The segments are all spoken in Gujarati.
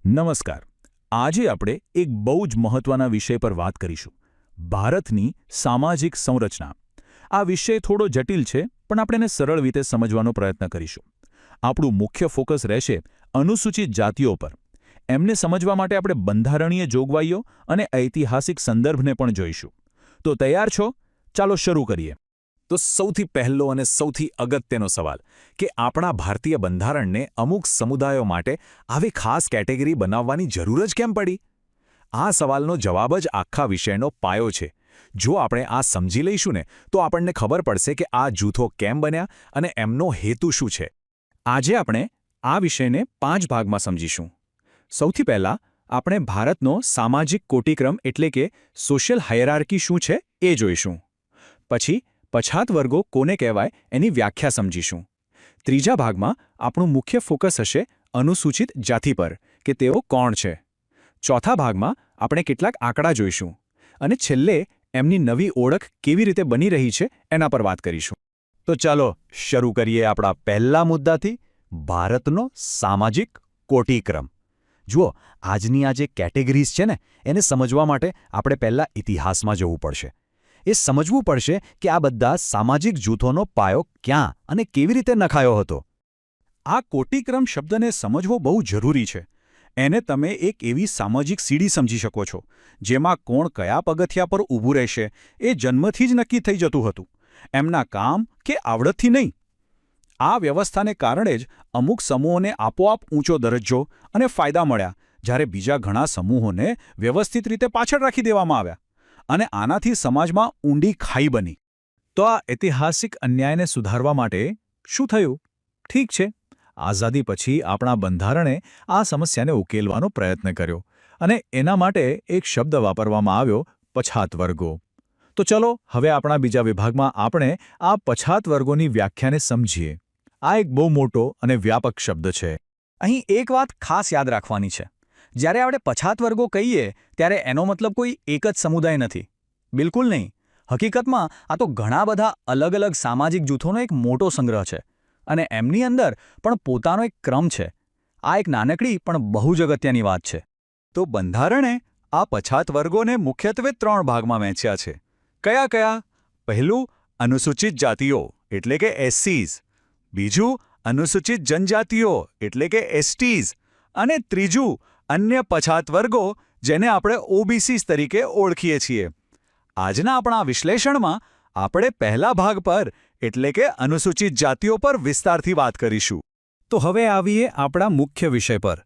નમસ્કાર. આજે આપણે એક બહુ જ મહત્વના વિષય પર વાત કરીશું. ભારતની સામાજિક સંરચના. આ વિષય થોડો જટિલ છે, પણ આપણે એને સરળ રીતે સમજવાનો પ્રયત્ન કરીશું. આપણું મુખ્ય ફોકસ રહેશે અનુસૂચિત જાતિઓ પર. એમને સમજવા માટે આપણે બંધારણીય જોગવાઈઓ અને ઐતિહાસિક સંદર્ભને પણ જોઈશું. તો તૈયાર છો? ચાલો શરૂ કરીએ. તો સૌથી પહેલો અને સૌથી અગત્યનો સવાલ કે આપણા ભારતીય બંધારણને અમુક સમુદાયો માટે આવી ખાસ કેટેગરી બનાવવાની જરૂર જ કેમ પડી? આ સવાલનો જવાબ જ આખા વિષયનો પાયો છે. જો આપણે આ સમજી લઈશું ને તો આપણને ખબર પડશે કે આ જૂથો કેમ બન્યા અને એમનો હેતુ શું છે. આજે આપણે આ વિષયને 5 ભાગમાં સમજીશું. સૌથી પહેલાં આપણે ભારતનો સામાજિક કોટિક્રમ એટલે કે સોશિયલ હાયરાર્કી શું છે એ જોઈશું. પછી પછાત વર્ગો કોને કહેવાય એની વ્યાખ્યા સમજીશું. ત્રીજા ભાગમાં આપણું મુખ્ય ફોકસ હશે અનુસૂચિત જાતિ પર કે તેઓ કોણ છે. ચોથા ભાગમાં આપણે કેટલાક આંકડા જોઈશું. અને છેલ્લે એમની નવી ઓળખ કેવી રીતે બની રહી છે એના પર વાત કરીશું. તો ચાલો શરૂ કરીએ આપણા પહેલા મુદ્દાથી, ભારતનો સામાજિક કોટિક્રમ. જુઓ, આજની આ જે કેટેગરીઝ છે ને એને સમજવા માટે આપણે પહેલાં ઇતિહાસમાં જવું પડશે. એ સમજવું પડશે કે આ બધા સામાજિક જૂથોનો પાયો ક્યાં અને કેવી રીતે નખાયો હતો. આ કોટિક્રમ શબ્દને સમજવો બહુ જરૂરી છે. એને તમે એક એવી સામાજિક સીડી સમજી શકો છો જેમાં કોણ કયા પગથિયા પર ઊભું રહેશે એ જન્મથી જ નક્કી થઈ જતું હતું, એમના કામ કે આવડતથી નહીં. આ વ્યવસ્થાને કારણે જ અમુક સમૂહોને આપોઆપ ઊંચો દરજ્જો અને ફાયદા મળ્યા, જ્યારે બીજા ઘણા સમૂહોને વ્યવસ્થિત રીતે પાછળ રાખી દેવામાં આવ્યા. અને આનાથી સમાજમાં ઊંડી ખાઈ બની. તો આ ઐતિહાસિક અન્યાયને સુધારવા માટે શું થયું? ઠીક છે, આઝાદી પછી આપણા બંધારણે આ સમસ્યાને ઉકેલવાનો પ્રયત્ન કર્યો અને એના માટે એક શબ્દ વાપરવામાં આવ્યો, પછાત વર્ગો. તો ચલો હવે આપણા બીજા વિભાગમાં આપણે આ પછાત વર્ગોની વ્યાખ્યાને સમજીએ. આ એક બહુ મોટો અને વ્યાપક શબ્દ છે. અહીં એક વાત ખાસ યાદ રાખવાની છે. જ્યારે આપણે પછાત વર્ગો કહીએ ત્યારે એનો મતલબ કોઈ એક જ સમુદાય નથી. બિલકુલ નહીં. હકીકતમાં આ તો ઘણા બધા અલગ અલગ સામાજિક જૂથોનો એક મોટો સંગ્રહ છે અને એમની અંદર પણ પોતાનો એક ક્રમ છે. આ એક નાનકડી પણ બહુ જ અગત્યની વાત છે. તો બંધારણે આ પછાત વર્ગોને મુખ્યત્વે 3 ભાગમાં વહેંચ્યા છે. કયા કયા? પહેલું, અનુસૂચિત જાતિઓ એટલે કે એસસીઝ. બીજું, અનુસૂચિત જનજાતિઓ એટલે કે એસટીઝ. અને ત્રીજું, અન્ય પછાત વર્ગો જેને આપણે ઓબીસીઝ તરીકે ઓળખીએ છીએ. આજના આપણા વિશ્લેષણમાં આપણે પહેલા ભાગ પર એટલે કે અનુસૂચિત જાતિઓ પર વિસ્તારથી વાત કરીશું. તો હવે આવીએ આપણા મુખ્ય વિષય પર,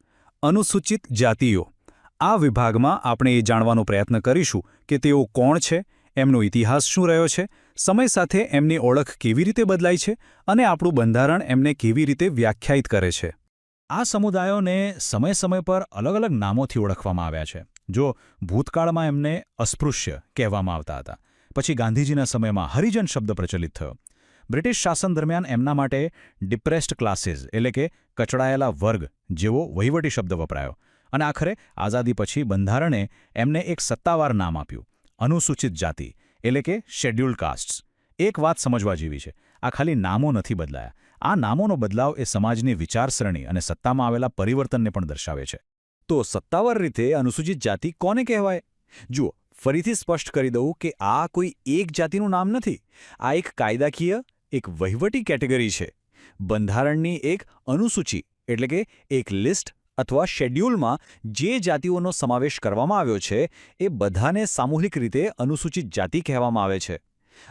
અનુસૂચિત જાતિઓ. આ વિભાગમાં આપણે એ જાણવાનો પ્રયત્ન કરીશું કે તેઓ કોણ છે, એમનો ઇતિહાસ શું રહ્યો છે, સમય સાથે એમની ઓળખ કેવી રીતે બદલાઈ છે અને આપણું બંધારણ એમને કેવી રીતે વ્યાખ્યાયિત કરે છે. આ સમુદાયોને સમય સમય પર અલગ અલગ નામોથી ઓળખવામાં આવ્યા છે. જો ભૂતકાળમાં એમને અસ્પૃશ્ય કહેવામાં આવતા હતા, પછી ગાંધીજીના સમયમાં હરિજન શબ્દ પ્રચલિત થયો. બ્રિટિશ શાસન દરમિયાન એમના માટે ડિપ્રેસ્ડ ક્લાસીસ એટલે કે કચડાયેલા વર્ગ જેવો વહીવટી શબ્દ વપરાયો. અને આખરે આઝાદી પછી બંધારણે એમને એક સત્તાવાર નામ આપ્યું, અનુસૂચિત જાતિ એટલે કે શેડ્યુલ્ડ કાસ્ટ્સ. એક વાત સમજવા જેવી છે, આ ખાલી નામો નથી બદલાયા. આ નામોનો બદલાવ એ સમાજની વિચારસરણી અને સત્તામાં આવેલા પરિવર્તનને પણ દર્શાવે છે. તો સત્તાવાર રીતે અનુસૂચિત જાતિ કોને કહેવાય? જુઓ, ફરીથી સ્પષ્ટ કરી દઉં કે આ કોઈ એક જાતિનું નામ નથી. આ એક કાયદાકીય, એક વહીવટી કેટેગરી છે. બંધારણની એક અનુસૂચિ એટલે કે એક લિસ્ટ અથવા શેડ્યુલમાં જે જાતિઓનો સમાવેશ કરવામાં આવ્યો છે એ બધાને સામૂહિક રીતે અનુસૂચિત જાતિ કહેવામાં આવે છે.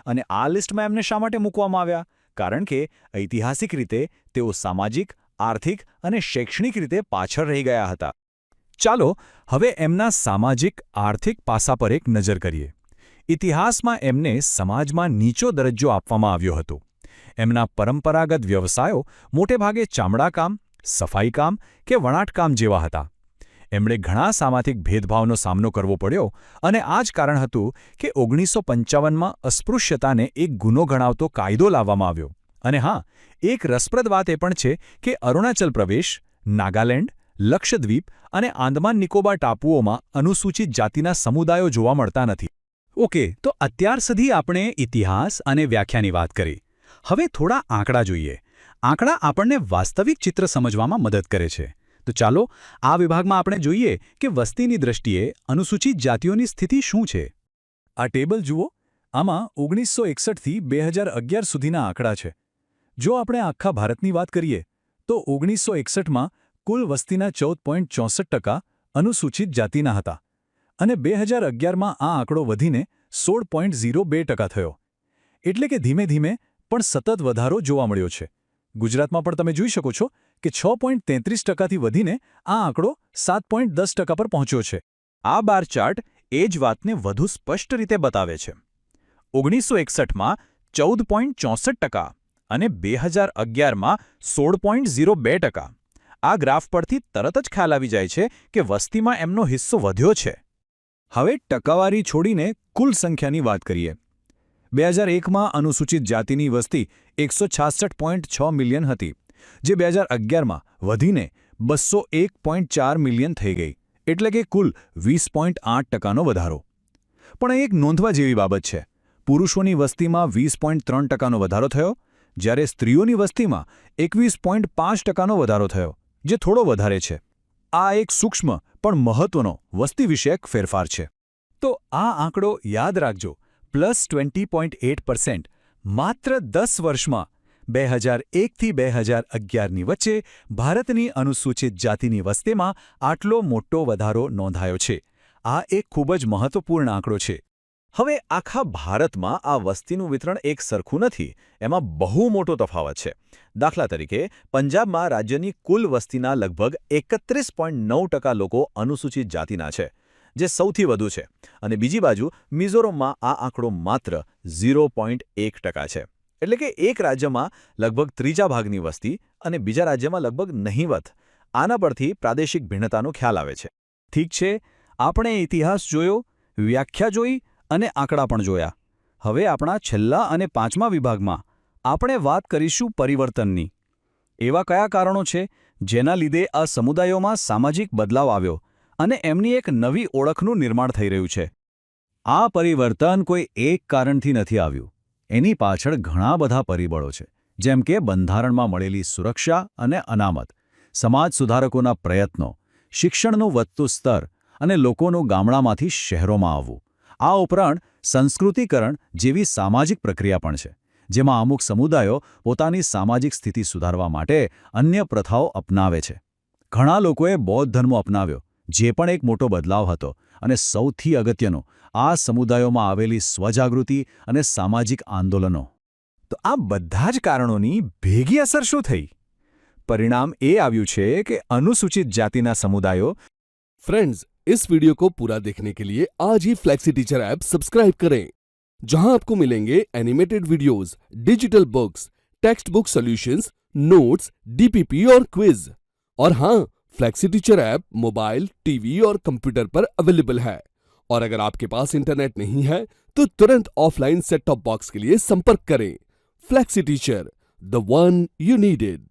અને આ લિસ્ટમાં એમને શા માટે મૂકવામાં આવ્યા? કારણ કે ઐતિહાસિક રીતે તેઓ સામાજિક, આર્થિક અને શૈક્ષણિક રીતે પાછળ રહી ગયા હતા. ચાલો હવે એમના સામાજિક આર્થિક પાસા પર એક નજર કરીએ. ઇતિહાસમાં એમને સમાજમાં નીચો દરજ્જો આપવામાં આવ્યો હતો. એમના પરંપરાગત વ્યવસાયો મોટેભાગે ચામડાકામ, સફાઈકામ કે વણાટકામ જેવા હતા. એમણે ઘણા સામાજિક ભેદભાવનો સામનો કરવો પડ્યો અને આ જ કારણ હતું કે 1955માં અસ્પૃશ્યતાને એક ગુનો ગણાવતો કાયદો લાવવામાં આવ્યો. અને હા, એક રસપ્રદ વાત એ પણ છે કે અરુણાચલ પ્રદેશ, નાગાલેન્ડ, લક્ષદ્વીપ અને આંદમાન નિકોબાર ટાપુઓમાં અનુસૂચિત જાતિના સમુદાયો જોવા મળતા નથી. ઓકે, તો અત્યાર સુધી આપણે ઇતિહાસ અને વ્યાખ્યાની વાત કરી. હવે થોડા આંકડા જોઈએ. આંકડા આપણને વાસ્તવિક ચિત્ર સમજવામાં મદદ કરે છે. તો ચાલો આ વિભાગમાં આપણે જોઈએ કે વસ્તીની દ્રષ્ટિએ અનુસૂચિત જાતિઓની સ્થિતિ શું છે. આ ટેબલ જુઓ. આમાં 1961થી 2011 સુધીના આંકડા છે. જો આપણે આખા ભારતની વાત કરીએ તો 1961માં કુલ વસ્તીના 14.64% અનુસૂચિત જાતિના હતા અને 2011માં આ આંકડો વધીને 16.02% થયો. એટલે કે ધીમે ધીમે પણ સતત વધારો જોવા મળ્યો છે. ગુજરાતમાં પણ તમે જોઈ શકો છો કે 6.33%થી વધીને આ આંકડો 7.10% પર પહોંચ્યો છે. આ બાર ચાર્ટ એ જ વાતને વધુ સ્પષ્ટ રીતે બતાવે છે. 1961માં 14.64% અને 2011માં 16.02%. આ ગ્રાફ પરથી તરત જ ખ્યાલ આવી જાય છે કે વસ્તીમાં એમનો હિસ્સો વધ્યો છે. હવે ટકાવારી છોડીને કુલ સંખ્યાની વાત કરીએ. 2001માં અનુસૂચિત જાતિની વસ્તી 166.6 મિલિયન હતી, જે 2011માં વધીને 201.4 મિલિયન થઈ ગઈ, એટલે કે કુલ 20.8%નો વધારો. પણ એક નોંધવા જેવી બાબત છે. પુરુષોની વસ્તીમાં 20.3%નો વધારો થયો, જ્યારે સ્ત્રીઓની વસ્તીમાં 21.5%નો વધારો થયો, જે થોડો વધારે છે. આ એક સૂક્ષ્મ પણ મહત્વનો વસ્તી વિષયક ફેરફાર છે. તો આ આંકડો યાદ રાખજો, +20.8%. માત્ર 10 વર્ષમાં 2001થી 2011ની વચ્ચે ભારતની અનુસૂચિત જાતિની વસ્તીમાં આટલો મોટો વધારો નોંધાયો છે. આ એક ખૂબ જ મહત્વપૂર્ણ આંકડો છે. હવે આખા ભારતમાં આ વસ્તીનું વિતરણ એક સરખું નથી. એમાં બહુ મોટો તફાવત છે. દાખલા તરીકે પંજાબમાં રાજ્યની કુલ વસ્તીના લગભગ 31.9% લોકો અનુસૂચિત જાતિના છે, જે સૌથી વધુ છે. અને બીજી બાજુ મિઝોરમમાં આ આંકડો માત્ર 0.1% છે. એટલે કે એક રાજ્યમાં લગભગ ત્રીજા ભાગની વસ્તી અને બીજા રાજ્યમાં લગભગ નહિવત. આના પરથી પ્રાદેશિક ભિન્નતાનો ખ્યાલ આવે છે. ઠીક છે, આપણે ઇતિહાસ જોયો, વ્યાખ્યા જોઈ અને આંકડા પણ જોયા. હવે આપણા છેલ્લા અને 5મા વિભાગમાં આપણે વાત કરીશું પરિવર્તનની. એવા કયા કારણો છે જેના લીધે આ સમુદાયોમાં સામાજિક બદલાવ આવ્યો અને એમની એક નવી ઓળખનું નિર્માણ થઈ રહ્યું છે. આ પરિવર્તન કોઈ એક કારણથી નથી આવ્યું. એની પાછળ ઘણા બધા પરિબળો છે, જેમ કે બંધારણમાં મળેલી સુરક્ષા અને અનામત, સમાજ સુધારકોના પ્રયત્નો, શિક્ષણનું વધતું સ્તર અને લોકોનું ગામડામાંથી શહેરોમાં આવવું. આ ઉપરાંત સંસ્કૃતિકરણ જેવી સામાજિક પ્રક્રિયા પણ છે, જેમાં અમુક સમુદાયો પોતાની સામાજિક સ્થિતિ સુધારવા માટે અન્ય પ્રથાઓ અપનાવે છે. ઘણા લોકોએ બૌદ્ધ ધર્મ અપનાવ્યો, જે પણ એક મોટો બદલાવ હતો. અને સૌથી અગત્યનું, આ સમુદાયોમાં આવેલી સ્વજાગૃતિ અને સામાજિક આંદોલનો. તો આ બધા જ કારણોની ભેગી અસર શું થઈ? પરિણામ એ આવ્યું છે કે અનુસૂચિત જાતિના સમુદાયો. फ्रेंड्स, इस वीडियो को पूरा देखने के लिए आज ही फ्लेक्सी टीचर ऐप सब्सक्राइब करें, जहां आपको मिलेंगे animated videos, digital books, text book solutions, notes, DPP और क्विज. और हाँ, flexi teacher app mobile, TV और कंप्यूटर पर अवेलेबल है. और अगर आपके पास इंटरनेट नहीं है तो तुरंत ऑफलाइन सेट टॉप बॉक्स के लिए संपर्क करें. Flexi teacher, the one you needed.